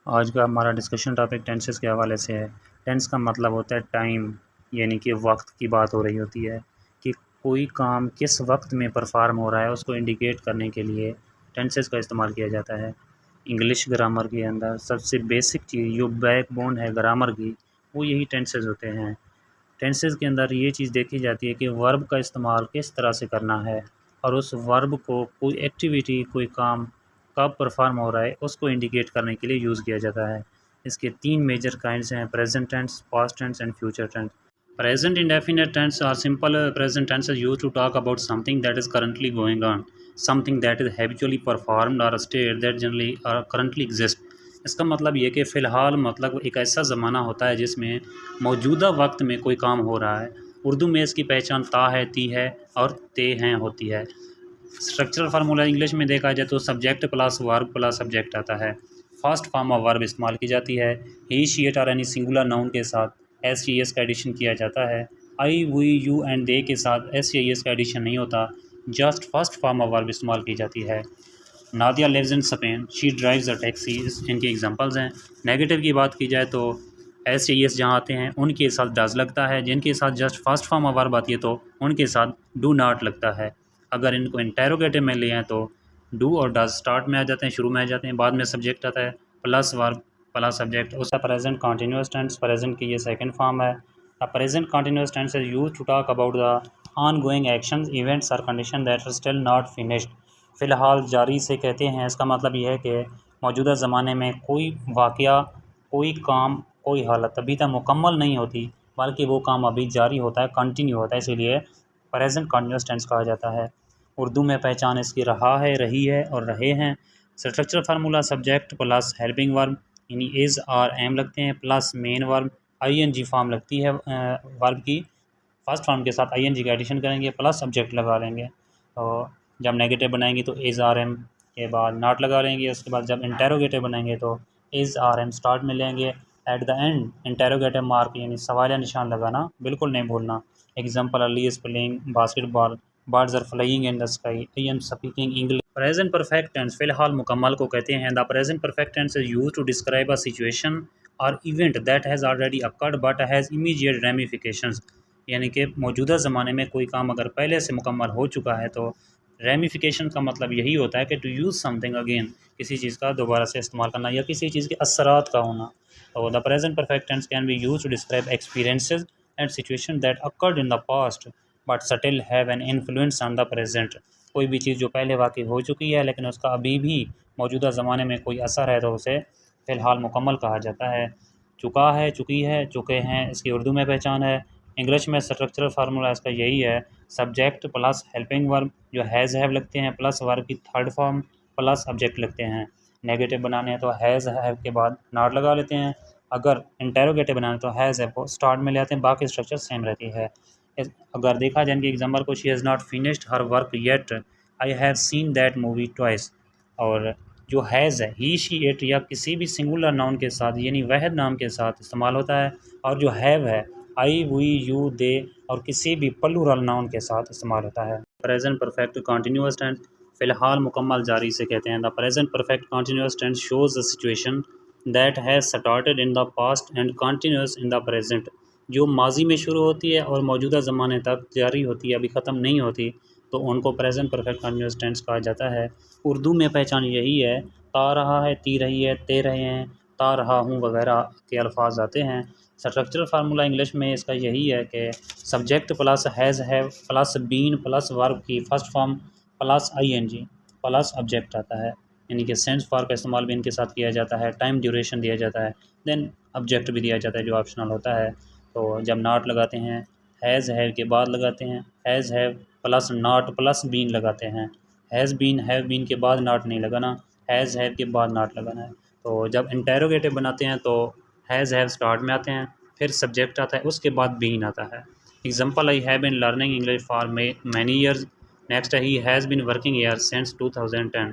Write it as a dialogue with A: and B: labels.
A: आज का हमारा डिस्कशन टॉपिक टेंसेस के हवाले से है। टेंस का मतलब होता है टाइम, यानी कि वक्त की बात हो रही होती है कि कोई काम किस वक्त में परफॉर्म हो रहा है, उसको इंडिकेट करने के लिए टेंसेस का इस्तेमाल किया जाता है। इंग्लिश ग्रामर के अंदर सबसे बेसिक चीज़ जो बैकबोन है ग्रामर की, वो यही टेंसेस होते हैं। टेंसेस के अंदर ये चीज़ देखी जाती है कि वर्ब का इस्तेमाल किस तरह से करना है और उस वर्ब को कोई एक्टिविटी, कोई काम कब परफॉर्म हो रहा है उसको इंडिकेट करने के लिए यूज़ किया जाता है। इसके 3 मेजर काइंड्स हैं: present tense, past tense and future tense. Present indefinite tense और simple present tense is used to talk about something that is currently going on, something that is habitually performed और state that generally और currently exist. इसका मतलब ये कि फ़िलहाल मतलब एक ऐसा ज़माना होता है जिसमें मौजूदा वक्त में कोई काम हो रहा है। उर्दू में इसकी पहचान ता है, ती है और ते हैं होती है। स्ट्रक्चरल फार्मूला इंग्लिश में देखा जाए तो subject plus verb plus subject आता है। फर्स्ट फॉर्म ऑफ वर्ब इस्तेमाल की जाती है। ही, शी, इट और एनी सिंगुलर नाउन के साथ एस टी एस का एडिशन किया जाता है। I, we, you and they के साथ एस टी एस का एडिशन नहीं होता, just first form of verb इस्तेमाल की जाती है। Nadia lives in Spain, she drives a taxi, इनके एग्जांपल्स हैं। नेगेटिव की बात की जाए तो एस टी एस जहाँ आते हैं उनके साथ डज लगता है, जिनके साथ just first form of verb आती है तो उनके साथ डू नॉट लगता है। अगर इनको इंटेरोगेटिव में ले आएँ तो डू और डज स्टार्ट में आ जाते हैं, शुरू में आ जाते हैं, बाद में सब्जेक्ट आता है प्लस वर्ब प्लस सब्जेक्ट। उसका प्रेजेंट कंटिन्यूअस टेंस, प्रेजेंट की ये सेकंड फॉर्म है। The present continuous tense is used to talk about the ongoing actions, events और condition that are still not finished. फ़िलहाल जारी से कहते हैं। इसका मतलब ये है कि मौजूदा ज़माने में कोई वाक़या, कोई काम, कोई हालत अभी तक मुकम्मल नहीं होती, बल्कि वो काम अभी जारी होता है, कंटिन्यू होता है, इसीलिए प्रेजेंट कंटिन्यूअस टेंस कहा जाता है। उर्दू में पहचान इसकी रहा है, रही है और रहे हैं। Structural formula subject plus helping verb यानी इज़ और एम लगते हैं, plus main verb ING form लगती है वर्ब की। फर्स्ट फॉर्म के साथ आईएनजी का एडिशन करेंगे प्लस सब्जेक्ट लगा लेंगे। तो जब नेगेटिव बनाएंगे तो इज़ आर एम के बाद नॉट लगा लेंगे। उसके बाद जब इंटेरोगेटिव बनाएंगे तो इज़ आर एम स्टार्ट में लेंगे, at the end interrogative mark यानी सवालिया निशान लगाना बिल्कुल नहीं भूलना। Example, Ali is playing basketball, birds are flying in the sky, I am speaking English. Present perfect tense फ़िलहाल मुकम्मल को कहते हैं। The present perfect tense is used to describe a situation और event that has already occurred but has immediate ramifications, यानी कि मौजूदा ज़माने में कोई काम अगर पहले से मुकम्मल हो चुका है तो रेमिफिकेशन का मतलब यही होता है कि टू यूज़ समथिंग अगेन, किसी चीज़ का दोबारा से इस्तेमाल करना या किसी चीज़ के असरात का होना। तो the present perfect tense can be use to describe experiences and situation that occurred in the past but still have an influence on the present. कोई भी चीज़ जो पहले वाक़ई हो चुकी है लेकिन उसका अभी भी मौजूदा ज़माने में कोई असर है तो उसे फ़िलहाल मुकम्मल कहा जाता है। चुका है, चुकी है, चुके हैं, इसकी उर्दू में पहचान है। इंग्लिश में स्ट्रक्चरल फार्मूला इसका यही है: सब्जेक्ट प्लस हेल्पिंग वर्ब जो हैज़ हैव लगते हैं प्लस वर्ब की थर्ड फॉर्म प्लस ऑब्जेक्ट लगते हैं। नेगेटिव बनाने हैं तो हैज़ हैव के बाद नॉट लगा लेते हैं। अगर इंटेरोगेटिव बनाना है तो हैज़ हैव को स्टार्ट में ले आते हैं, बाकी स्ट्रक्चर सेम रहती है। अगर देखा जाए इनके एग्जाम्पल को, she has not finished her work yet, I have seen that movie twice. और जो हैज़ है ही, शी, इट या किसी भी सिंगुलर नाउन के साथ यानी वहद नाम के साथ इस्तेमाल होता है। और जो हैव है आई, वी, यू, दे और किसी भी प्लूरल नाउन के साथ इस्तेमाल होता है। प्रेजेंट परफेक्ट कंटिन्यूअस टेंस फ़िलहाल मुकम्मल जारी से कहते हैं। The present perfect continuous tense shows the situation that has started in the past and continuous in the present, जो माजी में शुरू होती है और मौजूदा ज़माने तक जारी होती है, अभी ख़त्म नहीं होती, तो उनको प्रेजेंट परफेक्ट कंटिन्यूअस टेंस कहा जाता है। उर्दू में पहचान यही है: ता रहा है, ती रही है, ते रहे हैं, ता रहा हूँ वगैरह के अल्फाज आते हैं। स्ट्रक्चरल फार्मूला इंग्लिश में इसका यही है कि subject plus has have plus been plus verb की first form plus I N G plus object आता है, यानी कि सेंस फॉर का इस्तेमाल भी इनके साथ किया जाता है। टाइम ड्यूरेशन दिया जाता है, देन ऑब्जेक्ट भी दिया जाता है जो ऑप्शनल होता है। तो जब नॉट लगाते हैं हैज़ हैव के बाद लगाते हैं has have plus not plus been लगाते हैं। हैज़ बीन हैव बीन के बाद नॉट नहीं लगाना, हैज़ हैव के बाद नॉट लगाना है। तो जब इंटेरोगेटिव बनाते हैं तो हैज़ हैव स्टार्ट में आते हैं, फिर सब्जेक्ट आता है, उसके बाद बीन आता है। Example, I have been learning English for many years. Next है he has been working year since 2010।